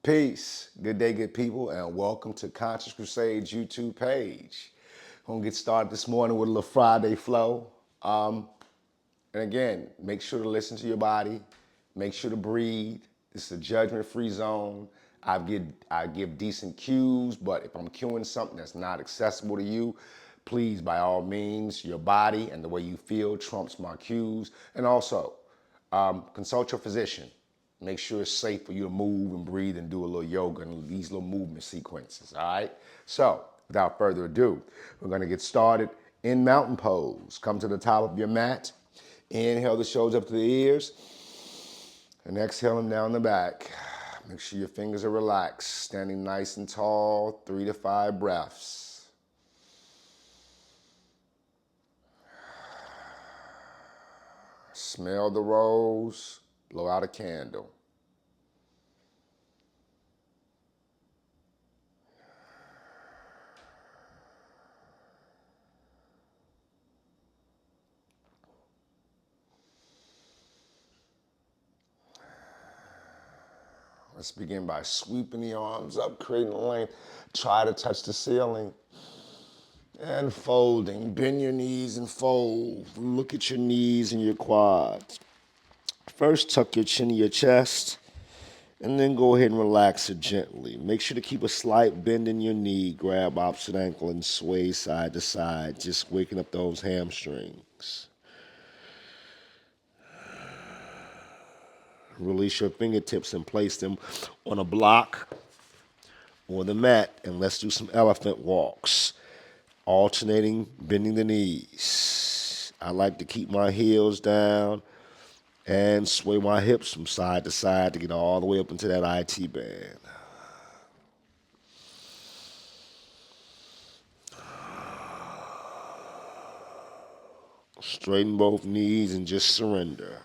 Peace. Good day, good people, and welcome to Conscious Crusade's YouTube page. We're gonna get started this morning with a little Friday flow. And again, make sure to listen to your body. Make sure to breathe. This is a judgment-free zone. I give decent cues, but if I'm cueing something that's not accessible to you, please, by all means, your body and the way you feel trumps my cues. And also, consult your physician. Make sure it's safe for you to move and breathe and do a little yoga and these little movement sequences, all right? So, without further ado, we're gonna get started in mountain pose. Come to the top of your mat. Inhale the shoulders up to the ears and exhale them down the back. Make sure your fingers are relaxed, standing nice and tall, 3 to 5 breaths. Smell the rose, blow out a candle. Let's begin by sweeping the arms up, creating length. Try to touch the ceiling. And folding. Bend your knees and fold. Look at your knees and your quads. First, tuck your chin to your chest, and then go ahead and relax it gently. Make sure to keep a slight bend in your knee. Grab opposite ankle and sway side to side, just waking up those hamstrings. Release your fingertips and place them on a block or the mat, and let's do some elephant walks. Alternating, bending the knees. I like to keep my heels down and sway my hips from side to side to get all the way up into that IT band. Straighten both knees and just surrender.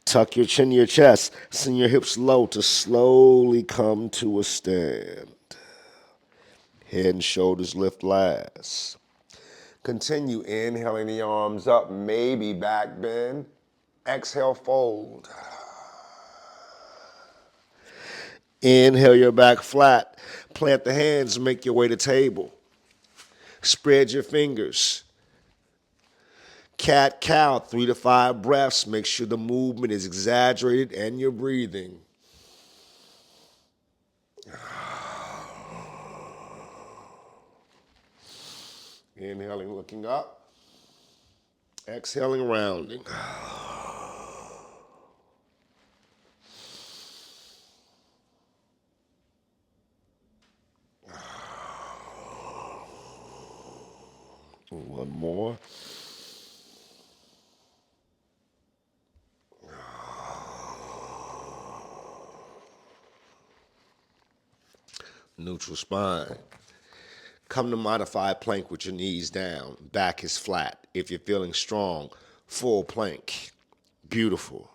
Tuck your chin to your chest. Send your hips low to slowly come to a stand. Head and shoulders lift last. Continue inhaling the arms up, maybe back bend. Exhale, fold. Inhale your back flat. Plant the hands, make your way to table. Spread your fingers. Cat cow, 3 to 5 breaths. Make sure the movement is exaggerated and you're breathing. Inhaling, looking up. Exhaling, rounding. One more. Neutral spine. Come to modified plank with your knees down. Back is flat. If you're feeling strong, full plank. Beautiful.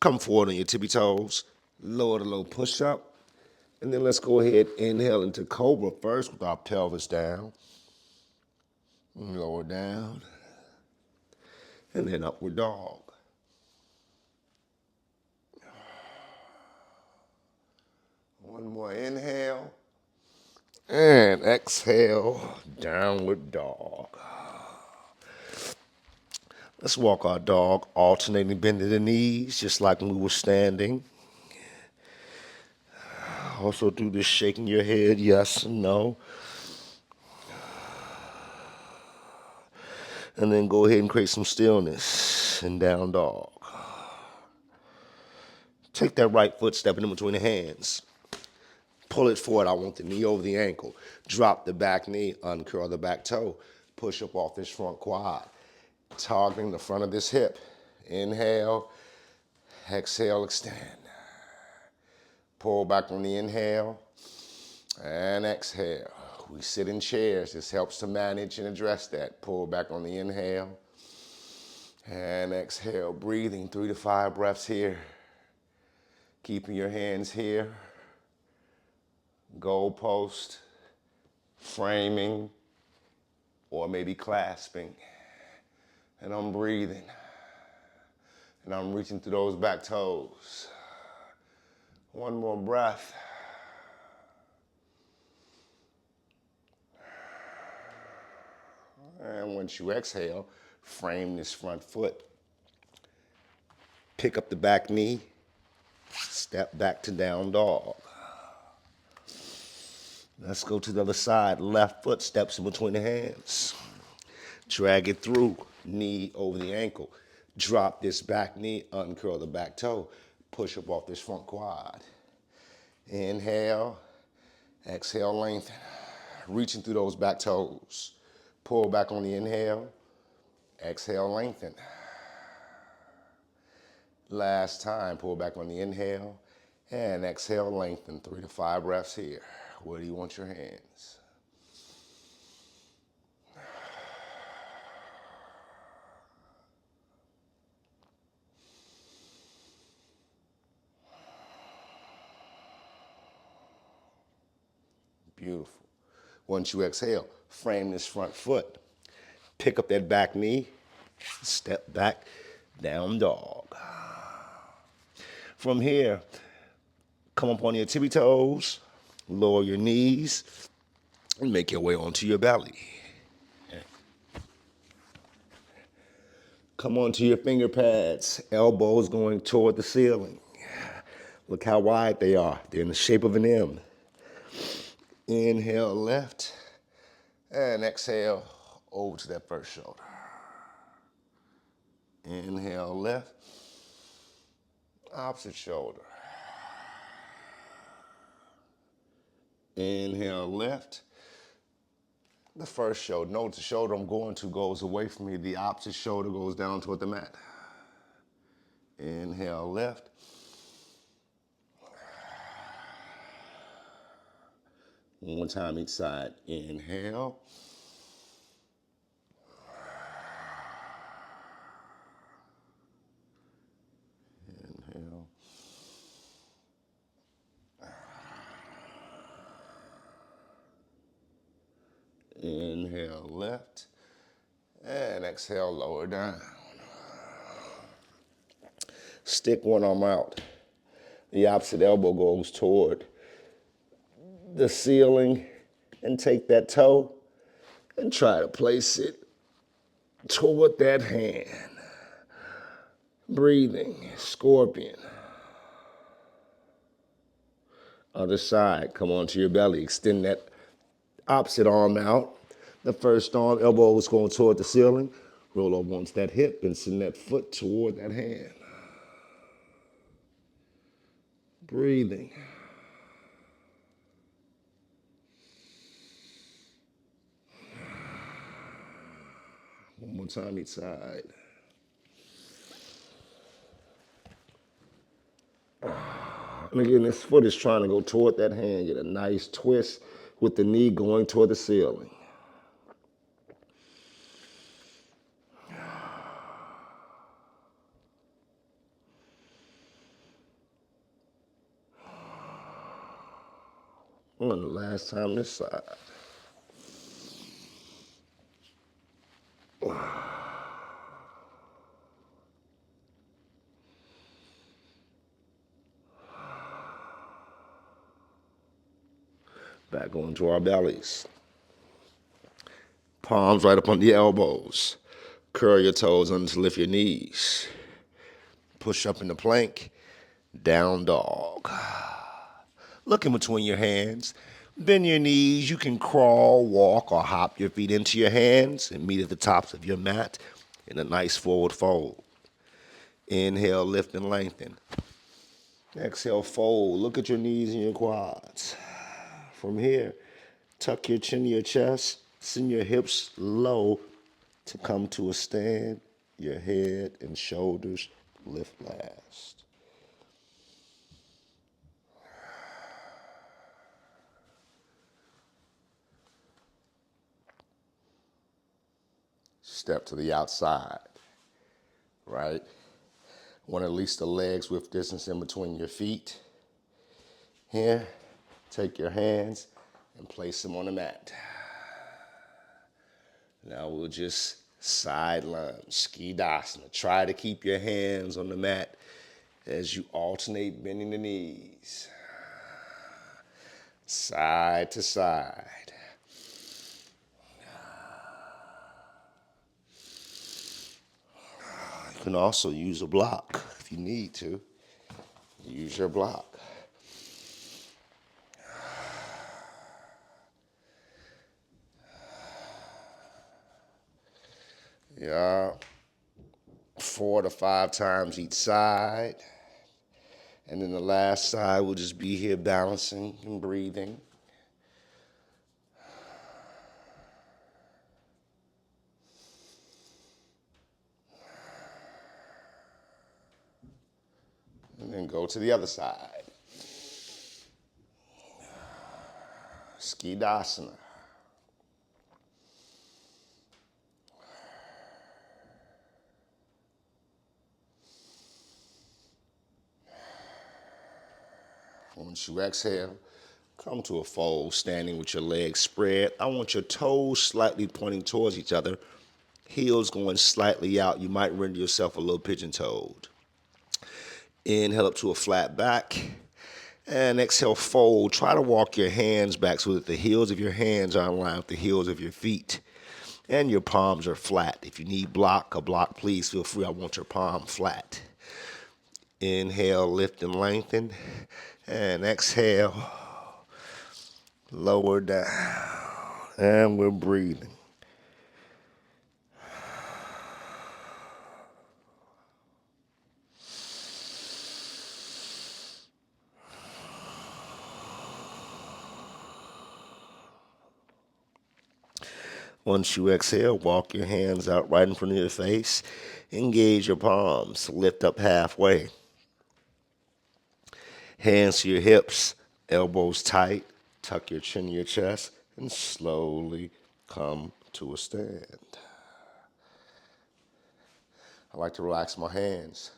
Come forward on your tippy toes. Lower the low push up. And then let's go ahead, inhale into cobra first with our pelvis down. Lower down. And then upward dog. One more inhale. And exhale, downward dog. Let's walk our dog, alternating bending the knees, just like when we were standing. Also do this shaking your head, yes and no. And then go ahead and create some stillness in down dog. Take that right foot, step it in between the hands. Pull it forward. I want the knee over the ankle. Drop the back knee, uncurl the back toe. Push up off this front quad. Targeting the front of this hip. Inhale, exhale, extend. Pull back on the inhale and exhale. We sit in chairs. This helps to manage and address that. Pull back on the inhale and exhale. Breathing 3 to 5 breaths here. Keeping your hands here. Goalpost, framing, or maybe clasping. And I'm breathing. And I'm reaching through those back toes. One more breath. And once you exhale, frame this front foot. Pick up the back knee, step back to down dog. Let's go to the other side. Left foot steps in between the hands. Drag it through, knee over the ankle. Drop this back knee, uncurl the back toe. Push up off this front quad. Inhale, exhale, lengthen. Reaching through those back toes. Pull back on the inhale, exhale, lengthen. Last time, pull back on the inhale and exhale, lengthen. 3 to 5 breaths here. Where do you want your hands? Beautiful. Once you exhale, frame this front foot. Pick up that back knee, step back, down dog. From here, come up on your tippy toes, lower your knees, and make your way onto your belly. Come onto your finger pads, elbows going toward the ceiling. Look how wide they are. They're in the shape of an M. Inhale left, and exhale over to that first shoulder. Inhale left, opposite shoulder. Inhale left, the first shoulder. Notice the shoulder I'm going to goes away from me. The opposite shoulder goes down toward the mat. Inhale left. One more time each side. Inhale. Inhale. Inhale left. And exhale, lower down. Stick one arm out. The opposite elbow goes toward the ceiling, and take that toe and try to place it toward that hand. Breathing, scorpion. Other side, come onto your belly. Extend that opposite arm out. The first arm, elbow is going toward the ceiling. Roll over onto that hip and send that foot toward that hand. Breathing. One more time each side. And again, this foot is trying to go toward that hand. Get a nice twist with the knee going toward the ceiling. And the last time this side. Back onto our bellies. Palms right up on the elbows. Curl your toes under to lift your knees. Push up into plank. Down dog. Look in between your hands. Bend your knees. You can crawl, walk, or hop your feet into your hands and meet at the tops of your mat in a nice forward fold. Inhale, lift and lengthen. Exhale, fold. Look at your knees and your quads. From here, tuck your chin to your chest. Send your hips low to come to a stand. Your head and shoulders lift last. Step to the outside, right? Want at least the legs width distance in between your feet. Here, take your hands and place them on the mat. Now we'll just Side lunge, Skidasana. Try to keep your hands on the mat as you alternate bending the knees. Side to side. You can also use a block if you need to. Use your block. Yeah. 4 to 5 times each side. And then the last side will just be here balancing and breathing. And then go to the other side. Skidasana. Once you exhale, come to a fold, standing with your legs spread. I want your toes slightly pointing towards each other, heels going slightly out. You might render yourself a little pigeon-toed. Inhale up to a flat back. And exhale, fold. Try to walk your hands back so that the heels of your hands are in line with the heels of your feet. And your palms are flat. If you need a block, please feel free. I want your palm flat. Inhale, lift and lengthen. And exhale, lower down. And we're breathing. Once you exhale, walk your hands out right in front of your face. Engage your palms. Lift up halfway. Hands to your hips, elbows tight. Tuck your chin in your chest and slowly come to a stand. I like to relax my hands.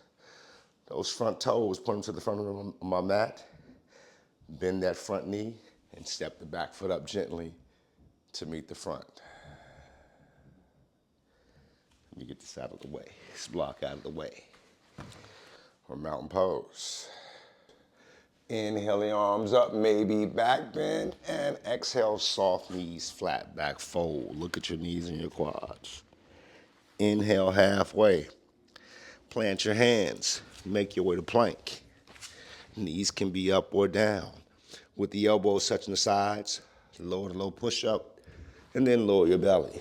Those front toes, put them to the front of my mat. Bend that front knee and step the back foot up gently to meet the front. Let me get this out of the way. This block out of the way. Or mountain pose. Inhale the arms up, maybe back bend, and exhale, soft knees, flat back fold. Look at your knees and your quads. Inhale halfway. Plant your hands. Make your way to plank. Knees can be up or down. With the elbows touching the sides, lower the low push-up, and then lower your belly.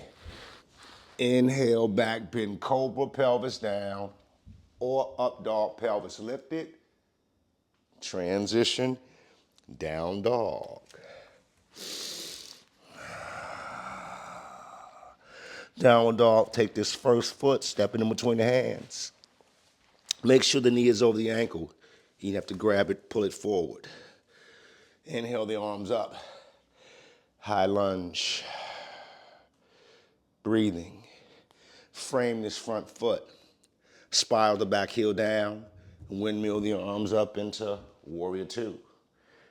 Inhale, back bend, cobra, pelvis down, or up dog, pelvis lifted. Transition, down dog. Downward dog, take this first foot, step it in between the hands. Make sure the knee is over the ankle. You have to grab it, pull it forward. Inhale the arms up. High lunge. Breathing. Frame this front foot. Spiral the back heel down. Windmill the arms up into warrior two.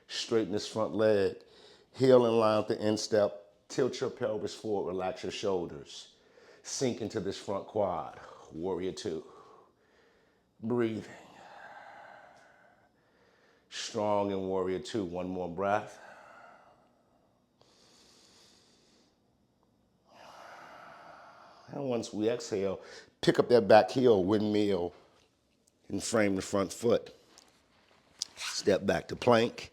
Straighten this front leg. Heel in line with the instep. Tilt your pelvis forward. Relax your shoulders. Sink into this front quad. Warrior two. Breathing. Strong in warrior two. One more breath. And once we exhale, pick up that back heel, windmill, and frame the front foot. Step back to plank,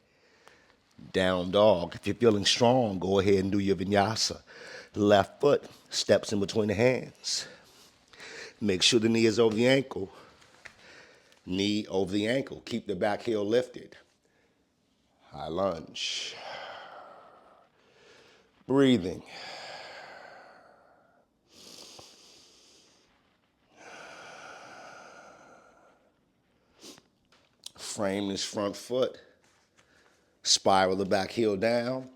down dog. If you're feeling strong, go ahead and do your vinyasa. Left foot steps in between the hands. Make sure the knee is over the ankle. Knee over the ankle. Keep the back heel lifted. High lunge. Breathing. Frame this front foot. Spiral the back heel down.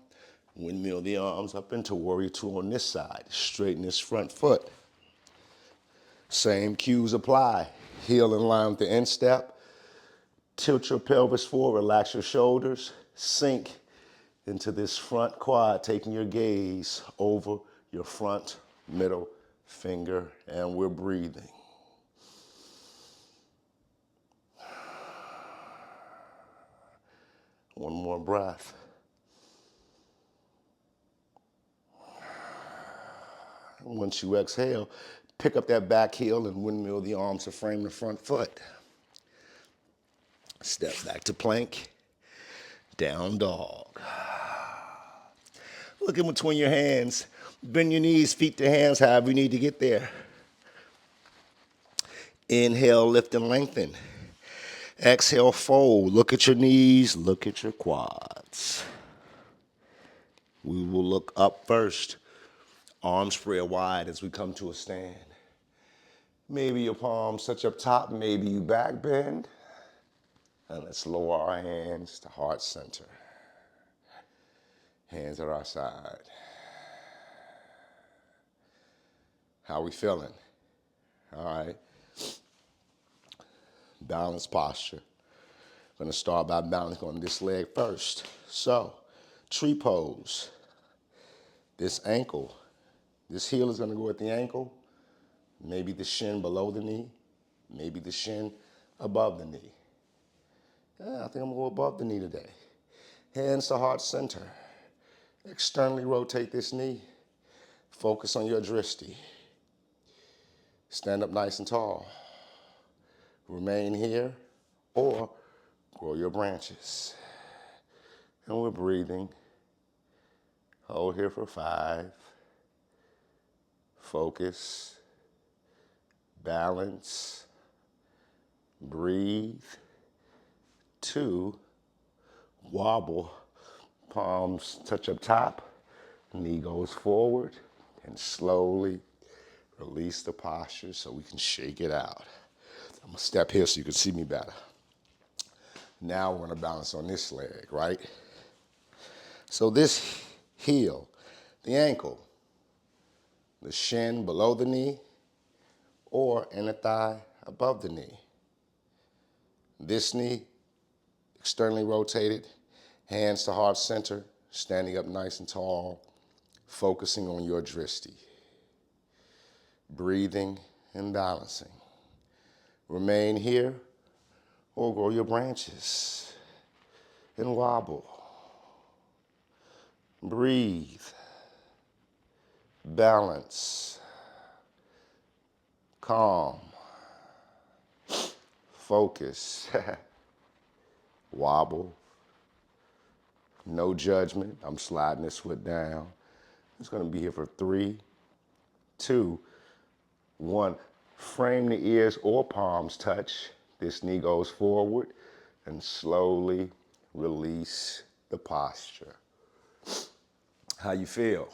Windmill the arms up into warrior two on this side. Straighten this front foot. Same cues apply. Heel in line with the instep. Tilt your pelvis forward, relax your shoulders. Sink into this front quad, taking your gaze over your front, middle, finger, and we're breathing. One more breath. Once you exhale, pick up that back heel and windmill the arms to frame the front foot. Step back to plank, down dog. Look in between your hands. Bend your knees, feet to hands, however you need to get there. Inhale, lift and lengthen. Exhale, fold. Look at your knees, look at your quads. We will look up first. Arms spread wide as we come to a stand. Maybe your palms touch up top, maybe you back bend. And let's lower our hands to heart center. Hands at our side. How are we feeling? All right. Balance posture. I'm gonna start by balancing on this leg first. So, tree pose. This ankle, this heel is gonna go at the ankle, maybe the shin below the knee, maybe the shin above the knee. Yeah, I think I'm gonna go above the knee today. Hands to heart center. Externally rotate this knee. Focus on your drishti. Stand up nice and tall. Remain here or grow your branches. And we're breathing. Hold here for 5. Focus. Balance. Breathe. 2. Wobble. Palms touch up top. Knee goes forward. And slowly release the posture so we can shake it out. I'm gonna step here so you can see me better. Now we're gonna balance on this leg, right? So this heel, the ankle, the shin below the knee, or inner thigh above the knee. This knee, externally rotated, hands to heart center, standing up nice and tall, focusing on your drishti. Breathing and balancing. Remain here or grow your branches and wobble. Breathe. Balance. Calm. Focus. Wobble. No judgment. I'm sliding this foot down. It's going to be here for 3, 2, 1. Frame the ears or palms touch. This knee goes forward and slowly release the posture. How you feel?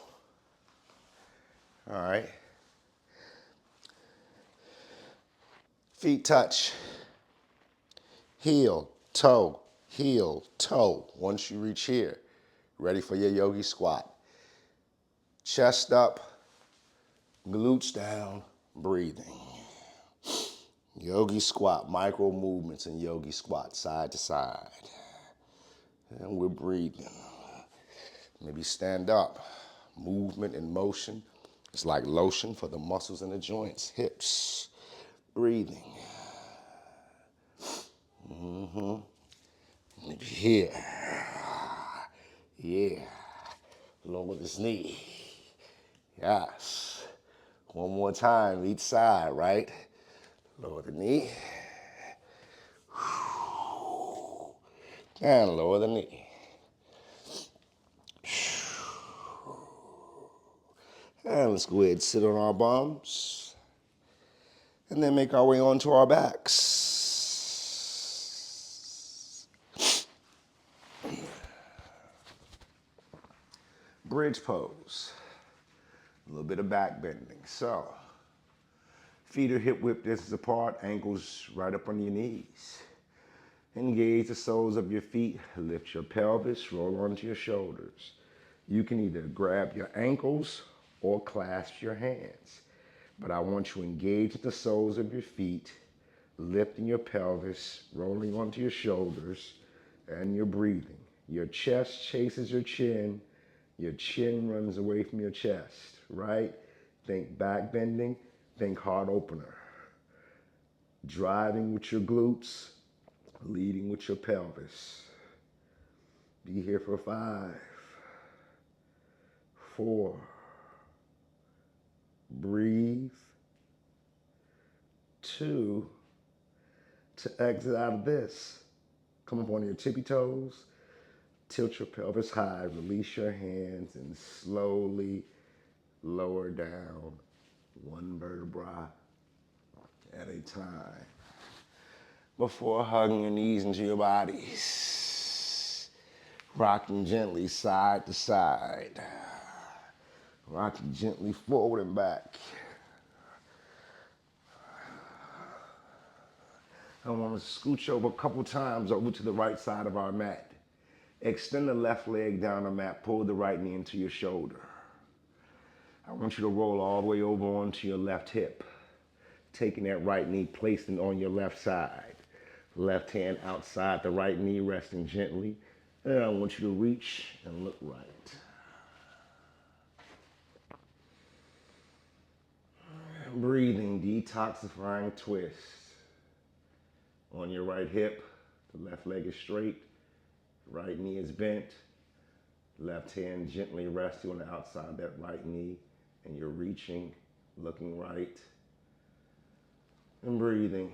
All right. Feet touch. Heel, toe, heel, toe. Once you reach here, ready for your yogi squat. Chest up, glutes down, breathing. Yogi squat, micro movements in yogi squat, side to side. And we're breathing. Maybe stand up. Movement and motion is like lotion for the muscles and the joints, hips. Breathing. Maybe here. Yeah. Lower this knee. Yes. One more time, each side, right? Lower the knee. And lower the knee. And let's go ahead and sit on our bums. And then make our way onto our backs. Bridge pose. A little bit of back bending. So, feet are hip width distance apart, ankles right up on your knees. Engage the soles of your feet, lift your pelvis, roll onto your shoulders. You can either grab your ankles or clasp your hands. But I want you to engage the soles of your feet, lifting your pelvis, rolling onto your shoulders, and you're breathing. Your chest chases your chin runs away from your chest, right? Think back bending, think heart opener. Driving with your glutes, leading with your pelvis. Be here for 5, 4, breathe, 2, to exit out of this. Come up on your tippy toes, tilt your pelvis high, release your hands, and slowly lower down one vertebra at a time. Before hugging your knees into your bodies, rocking gently side to side, rocking gently forward and back. I want to scooch over a couple times over to the right side of our mat. Extend the left leg down the mat, pull the right knee into your shoulder. I want you to roll all the way over onto your left hip, taking that right knee, placing it on your left side. Left hand outside the right knee, resting gently. And I want you to reach and look right. Breathing, detoxifying twist. On your right hip, the left leg is straight, right knee is bent, left hand gently resting on the outside of that right knee, and you're reaching, looking right, and breathing.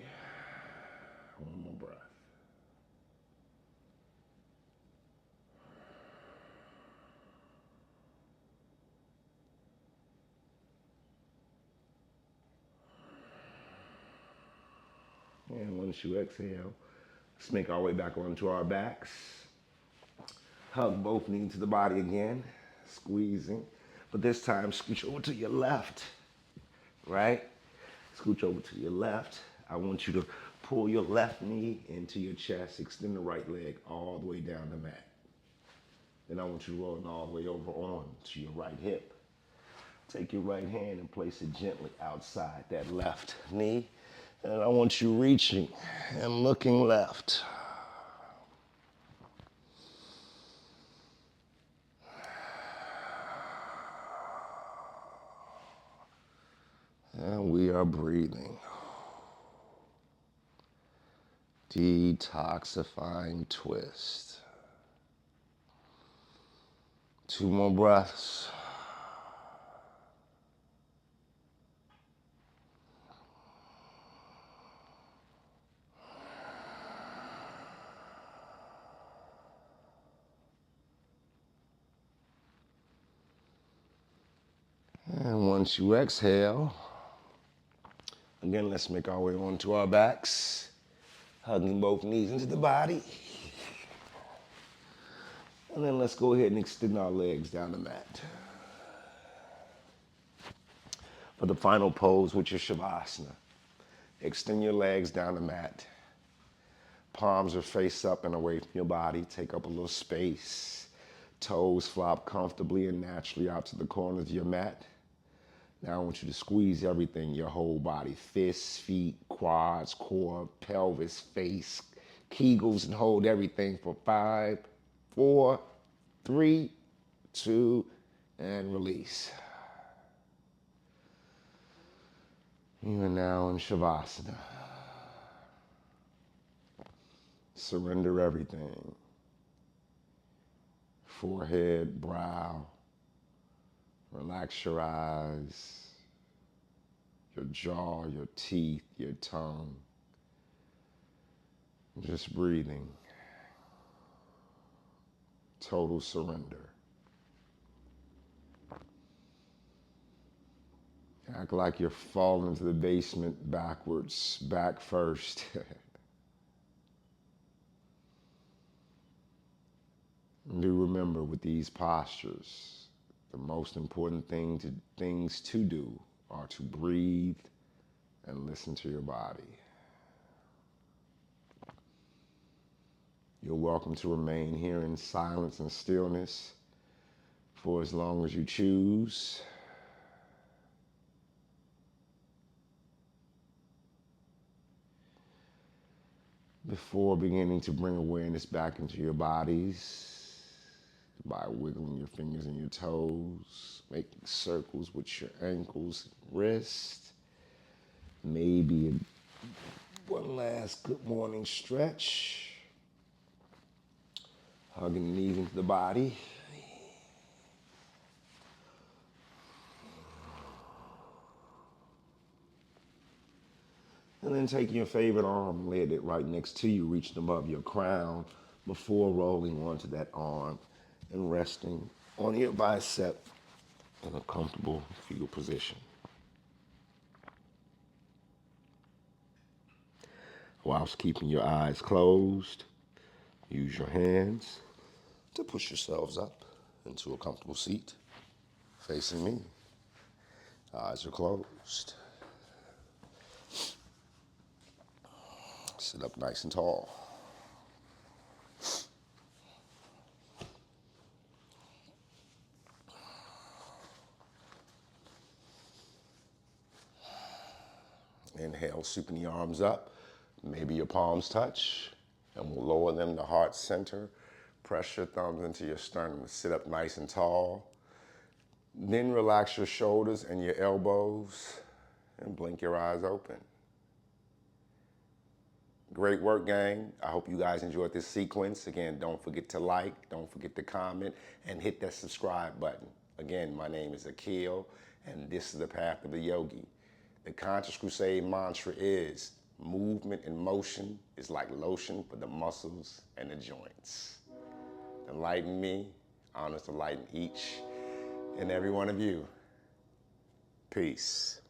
One more breath. And once you exhale, let's make our way back onto our backs. Hug both knees to the body again, squeezing. But this time, scooch over to your left, right? Scooch over to your left. I want you to pull your left knee into your chest, extend the right leg all the way down the mat. Then I want you to roll it all the way over on to your right hip. Take your right hand and place it gently outside that left knee. And I want you reaching and looking left. And we are breathing. Detoxifying twist. 2 more breaths. And once you exhale, again, let's make our way onto our backs, hugging both knees into the body. And then let's go ahead and extend our legs down the mat. For the final pose, which is Shavasana. Extend your legs down the mat. Palms are face up and away from your body. Take up a little space. Toes flop comfortably and naturally out to the corners of your mat. Now I want you to squeeze everything, your whole body. Fists, feet, quads, core, pelvis, face, Kegels, and hold everything for 5, 4, 3, 2, and release. You are now in Shavasana. Surrender everything. Forehead, brow. Relax your eyes, your jaw, your teeth, your tongue. Just breathing. Total surrender. Act like you're falling into the basement backwards, back first. Do remember with these postures, the most important things to do are to breathe and listen to your body. You're welcome to remain here in silence and stillness for as long as you choose. Before beginning to bring awareness back into your bodies, by wiggling your fingers and your toes, making circles with your ankles and wrists. Maybe one last good morning stretch. Hugging the knees into the body. And then taking your favorite arm, lay it right next to you, reaching above your crown before rolling onto that arm and resting on your bicep in a comfortable fetal position. Whilst keeping your eyes closed, use your hands to push yourselves up into a comfortable seat facing me. Eyes are closed. Sit up nice and tall. Inhale, sweeping the arms up. Maybe your palms touch, and we'll lower them to heart center. Press your thumbs into your sternum. Sit up nice and tall. Then relax your shoulders and your elbows and blink your eyes open. Great work, gang. I hope you guys enjoyed this sequence. Again, don't forget to like, don't forget to comment, and hit that subscribe button. Again, my name is Akil, and this is the Path of the Yogi. The Conscious Crusade mantra is, movement and motion is like lotion for the muscles and the joints. Enlighten me, honors to enlighten each and every one of you. Peace.